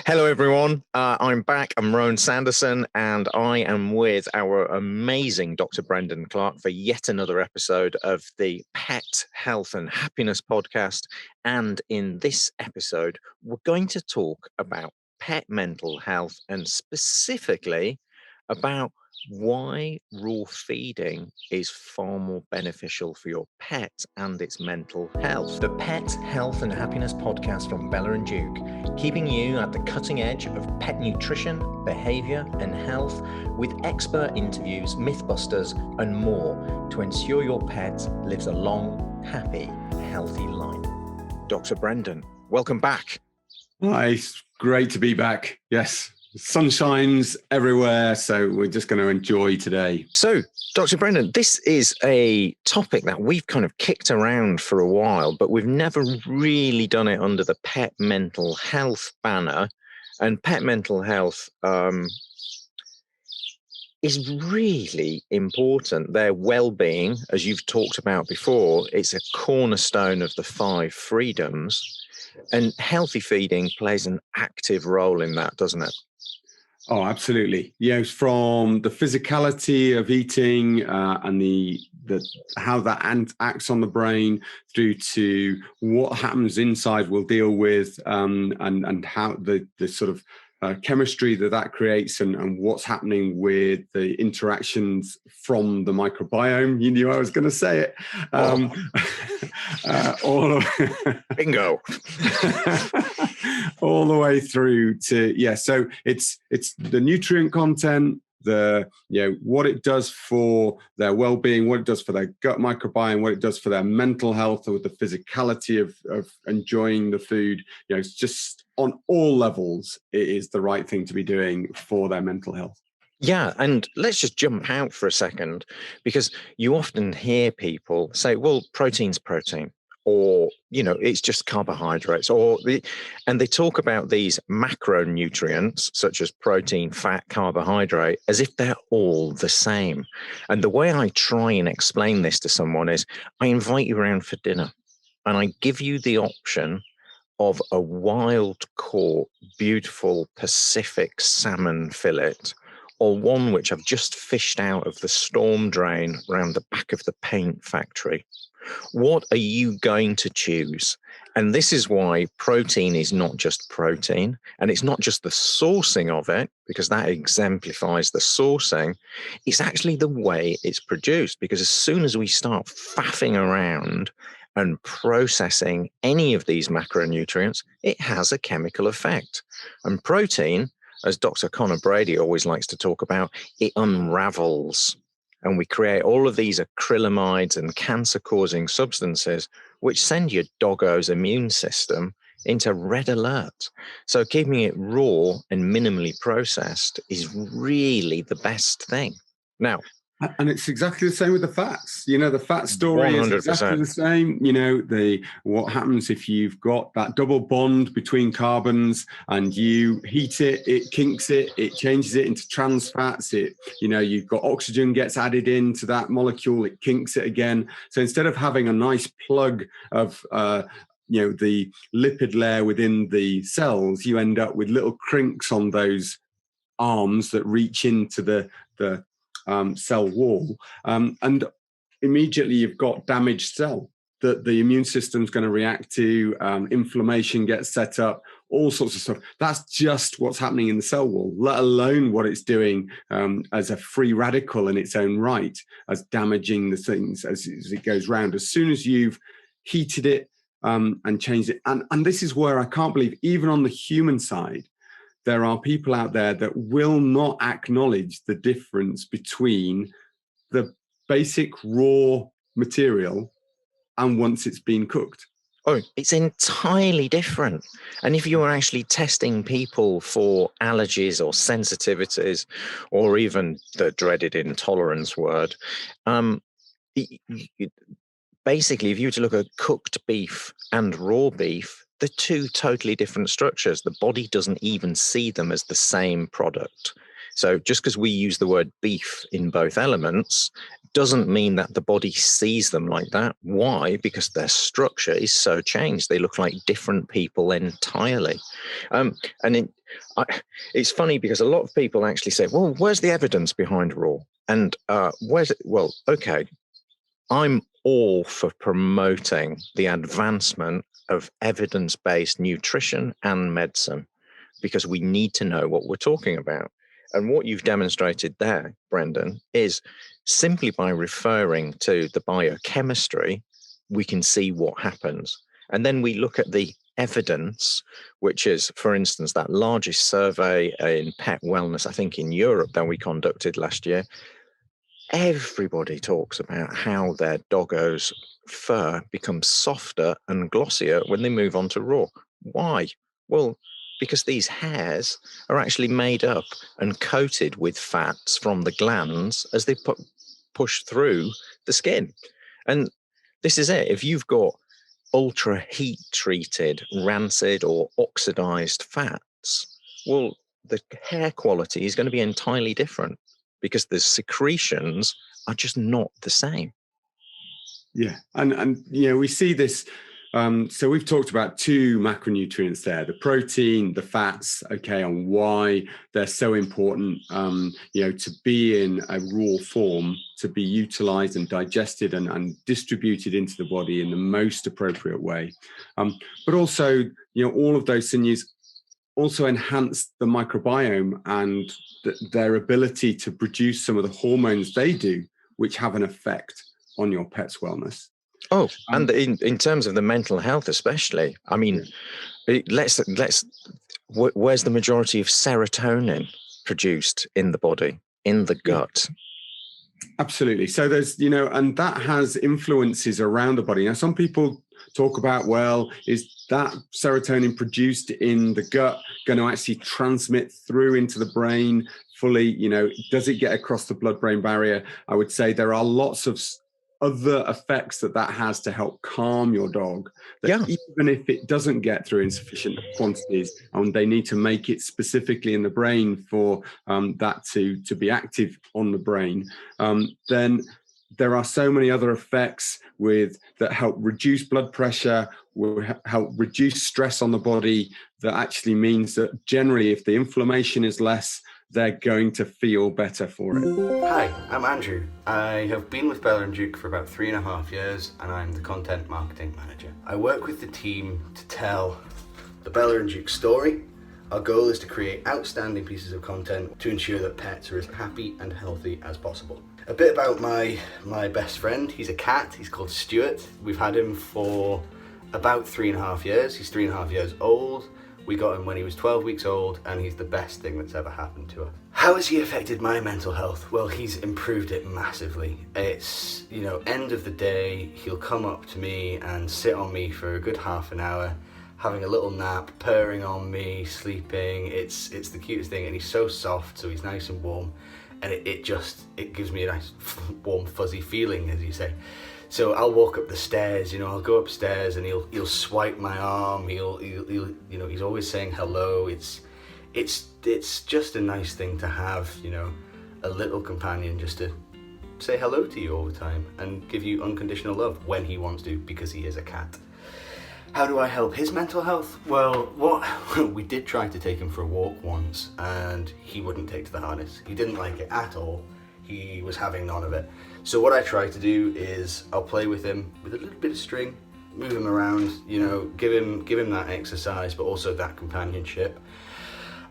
Hello, everyone. I'm back. I'm Rowan Sanderson, and I am with our amazing Dr. Brendan Clarke for yet another episode of the Pet Health and Happiness podcast. And in this episode, we're going to talk about pet mental health and specifically about why raw feeding is far more beneficial for your pet and its mental health. The Pet Health and Happiness podcast from Bella+Duke, keeping you at the cutting edge of pet nutrition, behavior, and health with expert interviews, mythbusters, and more to ensure your pet lives a long, happy, healthy life. Dr. Brendan, welcome back. Hi, it's great to be back. Yes. Sun shines everywhere, so we're just going to enjoy today. So, Dr. Brendan, this is a topic that we've kind of kicked around for a while, but we've never really done it under the pet mental health banner. And pet mental health is really important. Their well-being, as you've talked about before, it's a cornerstone of the 5 freedoms. And healthy feeding plays an active role in that, doesn't it? Oh, absolutely. Yes, from the physicality of eating and the how that acts on the brain through to what happens inside we'll deal with and how the sort of chemistry that creates and what's happening with the interactions from the microbiome. You knew I was going to say it. All of Bingo. All the way through to so it's the nutrient content, what it does for their well-being, what it does for their gut microbiome, what it does for their mental health, or the physicality of enjoying the food. It's just on all levels, it is the right thing to be doing for their mental health. Yeah, and let's just jump out for a second, because you often hear people say, well, protein's protein, or, it's just carbohydrates, and they talk about these macronutrients such as protein, fat, carbohydrate, as if they're all the same. And the way I try and explain this to someone is I invite you around for dinner and I give you the option of a wild caught, beautiful Pacific salmon fillet, or one which I've just fished out of the storm drain around the back of the paint factory. What are you going to choose? And this is why protein is not just protein, and it's not just the sourcing of it, because that exemplifies the sourcing. It's actually the way it's produced, because as soon as we start faffing around and processing any of these macronutrients, it has a chemical effect. And protein, as Dr. Connor Brady always likes to talk about, it unravels. And we create all of these acrylamides and cancer-causing substances, which send your doggo's immune system into red alert. So keeping it raw and minimally processed is really the best thing. Now, and it's exactly the same with the fats. The fat story 100%. Is exactly the same. What happens if you've got that double bond between carbons and you heat it, it kinks it, it changes it into trans fats. You've got oxygen gets added into that molecule, it kinks it again. So instead of having a nice plug of the lipid layer within the cells, you end up with little crinks on those arms that reach into the cell wall, and immediately you've got damaged cell that the immune system's going to react to. Inflammation gets set up, all sorts of stuff. That's just what's happening in the cell wall, let alone what it's doing as a free radical in its own right, as damaging the things as it goes round. As soon as you've heated it and changed it, and this is where I can't believe, even on the human side, there are people out there that will not acknowledge the difference between the basic raw material and once it's been cooked. Oh, it's entirely different. And if you are actually testing people for allergies or sensitivities, or even the dreaded intolerance word, basically, if you were to look at cooked beef and raw beef, they're 2 totally different structures. The body doesn't even see them as the same product. So just because we use the word beef in both elements doesn't mean that the body sees them like that. Why? Because their structure is so changed. They look like different people entirely. It's funny because a lot of people actually say, well, where's the evidence behind raw? And where's it? Well, okay, I'm all for promoting the advancement of evidence-based nutrition and medicine, because we need to know what we're talking about. And what you've demonstrated there, Brendan, is simply by referring to the biochemistry, we can see what happens. And then we look at the evidence, which is, for instance, that largest survey in pet wellness, I think in Europe, that we conducted last year. Everybody talks about how their doggo's fur becomes softer and glossier when they move on to raw. Why? Well, because these hairs are actually made up and coated with fats from the glands as they push through the skin. And this is it. If you've got ultra heat treated, rancid or oxidized fats, well, the hair quality is going to be entirely different because the secretions are just not the same. Yeah. And we see this. So we've talked about two macronutrients there, the protein, the fats, okay, and why they're so important, to be in a raw form, to be utilized and digested and distributed into the body in the most appropriate way. But also, all of those sinews also enhance the microbiome and their ability to produce some of the hormones they do, which have an effect on your pet's wellness. Oh, and in terms of the mental health, especially, I mean, where's the majority of serotonin produced in the body, in the gut? Absolutely. So there's, and that has influences around the body. Now, some people talk about, well, is that serotonin produced in the gut going to actually transmit through into the brain fully? Does it get across the blood-brain barrier? I would say there are lots of other effects that has to help calm your dog, even if it doesn't get through in sufficient quantities and they need to make it specifically in the brain for that to be active on the brain, then there are so many other effects that help reduce blood pressure, will help reduce stress on the body, that actually means that generally if the inflammation is less, they're going to feel better for it. Hi, I'm Andrew. I have been with Bella+Duke for about 3.5 years and I'm the content marketing manager. I work with the team to tell the Bella+Duke story. Our goal is to create outstanding pieces of content to ensure that pets are as happy and healthy as possible. A bit about my best friend. He's a cat. He's called Stuart. We've had him for about 3.5 years. He's 3.5 years old. We got him when he was 12 weeks old and he's the best thing that's ever happened to us. How has he affected my mental health? Well, he's improved it massively. It's, end of the day, he'll come up to me and sit on me for a good half an hour, having a little nap, purring on me, sleeping. It's the cutest thing, and he's so soft, so he's nice and warm, and it gives me a nice warm fuzzy feeling, as you say. So I'll walk up the stairs, I'll go upstairs and he'll swipe my arm. He'll he's always saying hello. It's just a nice thing to have, a little companion just to say hello to you all the time and give you unconditional love when he wants to, because he is a cat. How do I help his mental health? Well, we did try to take him for a walk once and he wouldn't take to the harness. He didn't like it at all. He was having none of it. So what I try to do is I'll play with him with a little bit of string, move him around, give him that exercise, but also that companionship.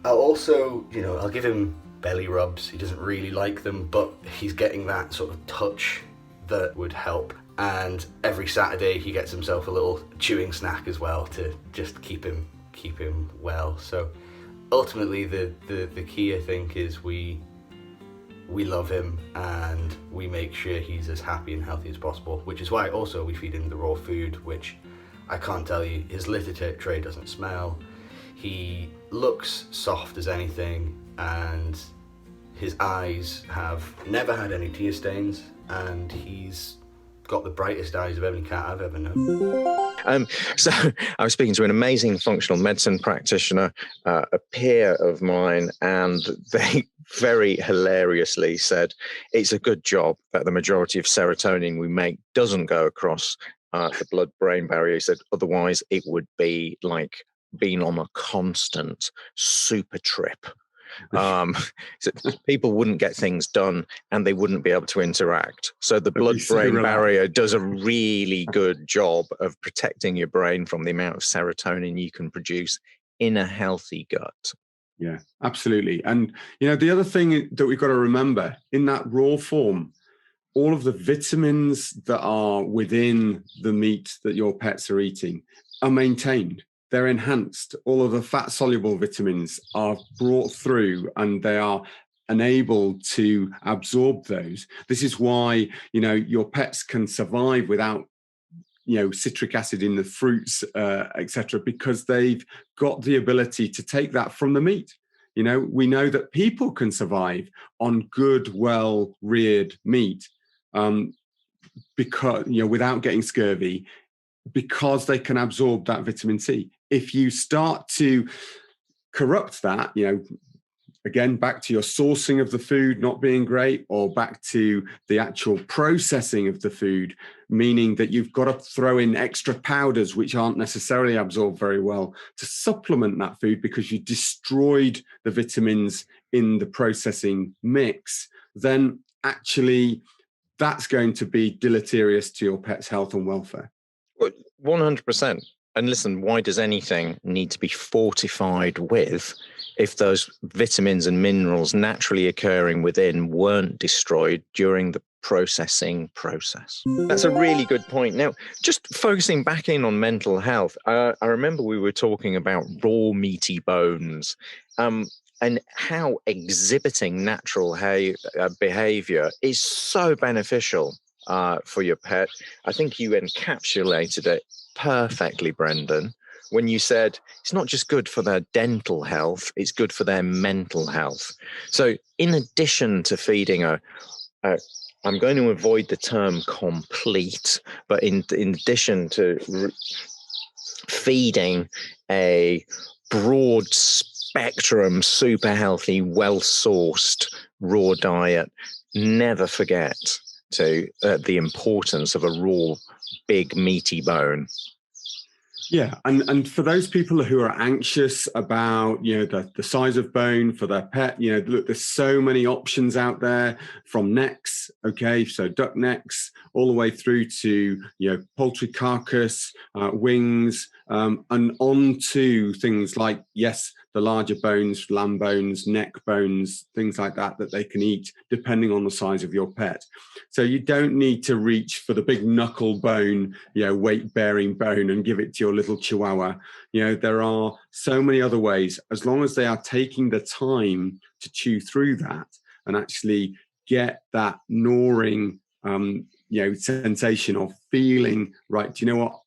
I'll also, I'll give him belly rubs. He doesn't really like them, but he's getting that sort of touch that would help. And every Saturday he gets himself a little chewing snack as well to just keep him well. So ultimately the key, I think, is we love him and we make sure he's as happy and healthy as possible, which is why also we feed him the raw food, which I can't tell you, his litter tray doesn't smell. He looks soft as anything and his eyes have never had any tear stains and he's got the brightest eyes of any cat I've ever known. So I was speaking to an amazing functional medicine practitioner, a peer of mine, and they very hilariously said it's a good job that the majority of serotonin we make doesn't go across the blood-brain barrier. He said otherwise it would be like being on a constant super trip. So people wouldn't get things done and they wouldn't be able to interact. So the blood-brain barrier does a really good job of protecting your brain from the amount of serotonin you can produce in a healthy gut. Yeah, absolutely. And, the other thing that we've got to remember, in that raw form, all of the vitamins that are within the meat that your pets are eating are maintained. They're enhanced. All of the fat-soluble vitamins are brought through and they are enabled to absorb those. This is why, your pets can survive without, citric acid in the fruits, etc., because they've got the ability to take that from the meat. We know that people can survive on good, well-reared meat because, without getting scurvy, because they can absorb that vitamin C. If you start to corrupt that, again, back to your sourcing of the food not being great, or back to the actual processing of the food, meaning that you've got to throw in extra powders which aren't necessarily absorbed very well to supplement that food because you destroyed the vitamins in the processing mix, then actually that's going to be deleterious to your pet's health and welfare. 100%. And listen, why does anything need to be fortified with if those vitamins and minerals naturally occurring within weren't destroyed during the processing process? That's a really good point. Now, just focusing back in on mental health, I remember we were talking about raw meaty bones and how exhibiting natural behavior is so beneficial for your pet. I think you encapsulated it perfectly, Brendan, when you said it's not just good for their dental health, it's good for their mental health. So in addition to feeding I'm going to avoid the term complete, but in addition to feeding a broad spectrum, super healthy, well-sourced raw diet, never forget the importance of a raw, big, meaty bone. Yeah, and for those people who are anxious about the size of bone for their pet, look, there's so many options out there, from necks, so duck necks, all the way through to poultry carcass, wings, and on to things like, yes, the larger bones, lamb bones, neck bones, things like that they can eat depending on the size of your pet. So you don't need to reach for the big knuckle bone, weight-bearing bone and give it to your little chihuahua. There are so many other ways, as long as they are taking the time to chew through that and actually get that gnawing, sensation of feeling, right, do you know what?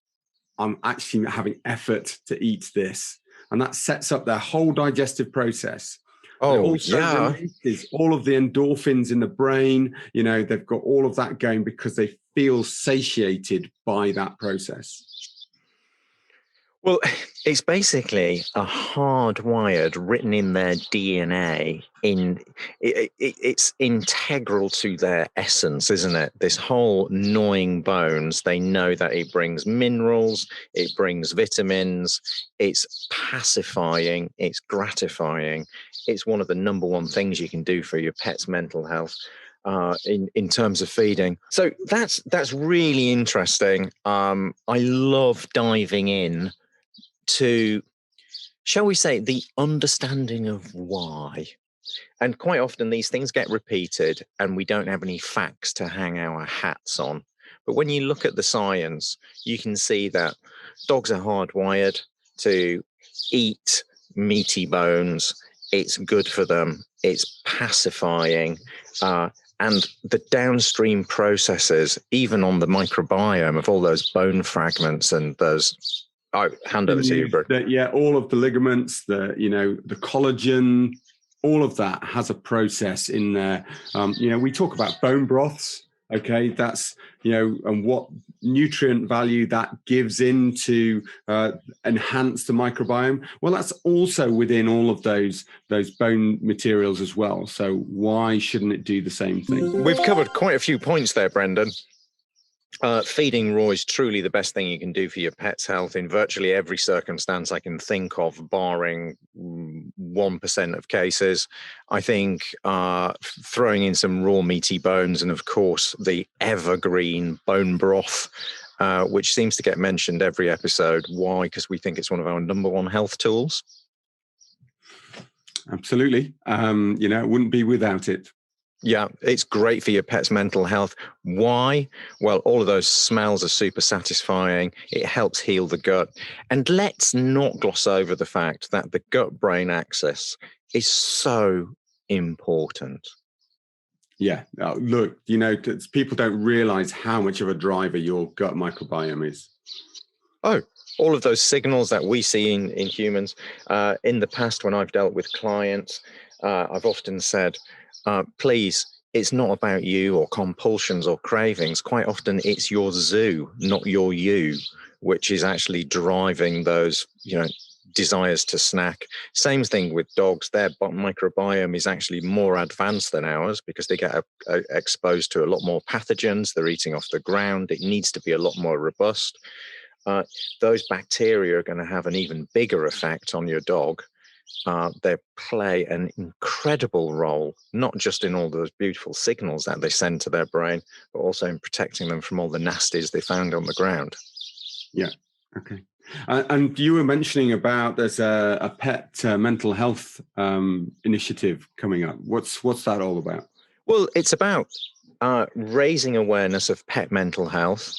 I'm actually having effort to eat this. And that sets up their whole digestive process. Oh, yeah. Releases all of the endorphins in the brain. They've got all of that going because they feel satiated by that process. Well, it's basically a hardwired, written in their DNA. It's integral to their essence, isn't it? This whole gnawing bones, they know that it brings minerals, it brings vitamins, it's pacifying, it's gratifying. It's one of the number one things you can do for your pet's mental health. In terms of feeding. So that's really interesting. I love diving in to, shall we say, the understanding of why. And quite often these things get repeated and we don't have any facts to hang our hats on. But when you look at the science, you can see that dogs are hardwired to eat meaty bones. It's good for them. It's pacifying. And the downstream processes, even on the microbiome of all those bone fragments and those, I'll hand over to you, Bert. All of the ligaments, the collagen, all of that has a process in there. We talk about bone broths. Okay, that's, and what nutrient value that gives into enhance the microbiome. Well, that's also within all of those bone materials as well. So why shouldn't it do the same thing? We've covered quite a few points there, Brendan. Feeding raw is truly the best thing you can do for your pet's health in virtually every circumstance I can think of, barring 1% of cases. I think throwing in some raw meaty bones and, of course, the evergreen bone broth, which seems to get mentioned every episode. Why? Because we think it's one of our number one health tools. Absolutely. It wouldn't be without it. Yeah, it's great for your pet's mental health. Why? Well, all of those smells are super satisfying. It helps heal the gut. And let's not gloss over the fact that the gut-brain axis is so important. Yeah, look, people don't realize how much of a driver your gut microbiome is. Oh, all of those signals that we see in humans. In the past, when I've dealt with clients, I've often said, please, it's not about you or compulsions or cravings. Quite often it's your zoo, not your you, which is actually driving those, desires to snack. Same thing with dogs. Their microbiome is actually more advanced than ours because they get exposed to a lot more pathogens. They're eating off the ground. It needs to be a lot more robust. Those bacteria are going to have an even bigger effect on your dog. They play an incredible role, not just in all those beautiful signals that they send to their brain, but also in protecting them from all the nasties they found on the ground. Yeah. Okay. And you were mentioning about there's a pet mental health initiative coming up. What's that all about? Well, it's about raising awareness of pet mental health.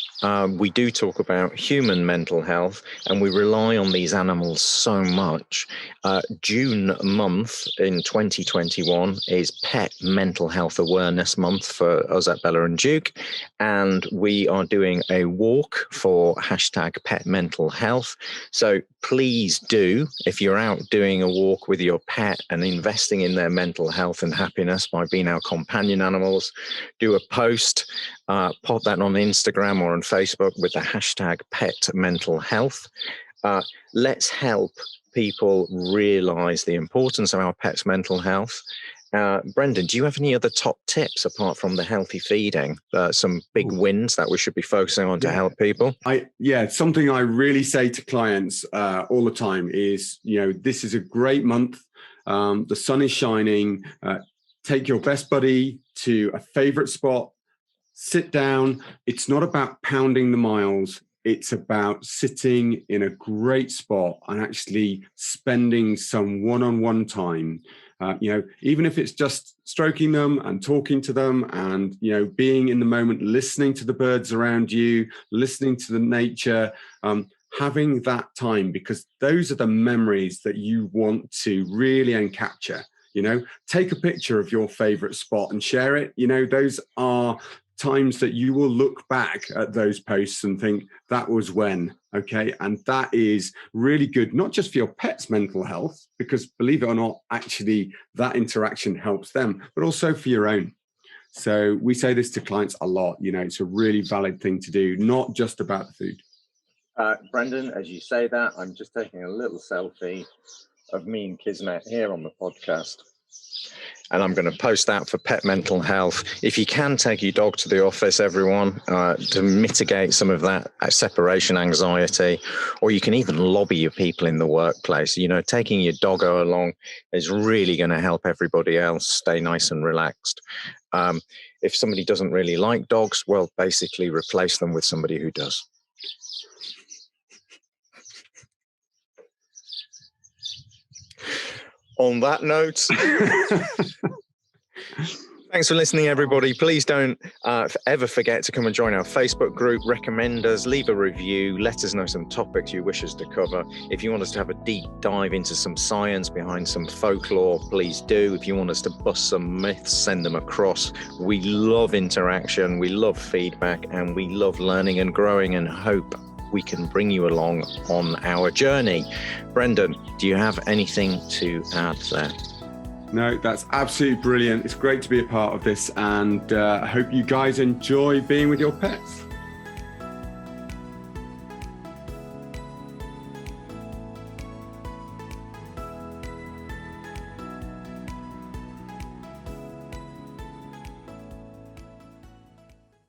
We do talk about human mental health, and we rely on these animals so much. June month in 2021 is Pet Mental Health Awareness Month for us at Bella+Duke, and we are doing a walk for #PetMentalHealth. So please do, if you're out doing a walk with your pet and investing in their mental health and happiness by being our companion animals, do a post, pop that on Instagram or on Facebook with the #PetMentalHealth. Let's help people realize the importance of our pets' mental health. Brendan, do you have any other top tips apart from the healthy feeding? Some big wins that we should be focusing on to help people? Something I really say to clients all the time is, this is a great month. The sun is shining. Take your best buddy to a favorite spot, sit down. It's not about pounding the miles. It's about sitting in a great spot and actually spending some one-on-one time. Even if it's just stroking them and talking to them and, being in the moment, listening to the birds around you, listening to the nature, having that time, because those are the memories that you want to really capture. Take a picture of your favorite spot and share it. Those are times that you will look back at those posts and think, that was when. Okay. And that is really good, not just for your pet's mental health, because believe it or not, actually that interaction helps them, but also for your own. So we say this to clients a lot. It's a really valid thing to do, not just about the food. Brendan, as you say that, I'm just taking a little selfie of me and Kismet here on the podcast. And I'm going to post that for Pet Mental Health. If you can take your dog to the office, everyone, to mitigate some of that separation anxiety, or you can even lobby your people in the workplace. Taking your doggo along is really going to help everybody else stay nice and relaxed. If somebody doesn't really like dogs, well, basically replace them with somebody who does. On that note, thanks for listening, everybody. Please don't ever forget to come and join our Facebook group, recommend us, leave a review, let us know some topics you wish us to cover. If you want us to have a deep dive into some science behind some folklore, please do. If you want us to bust some myths, send them across. We love interaction, we love feedback, and we love learning and growing, and hope we can bring you along on our journey. Brendan, do you have anything to add there? No, that's absolutely brilliant. It's great to be a part of this, and I hope you guys enjoy being with your pets.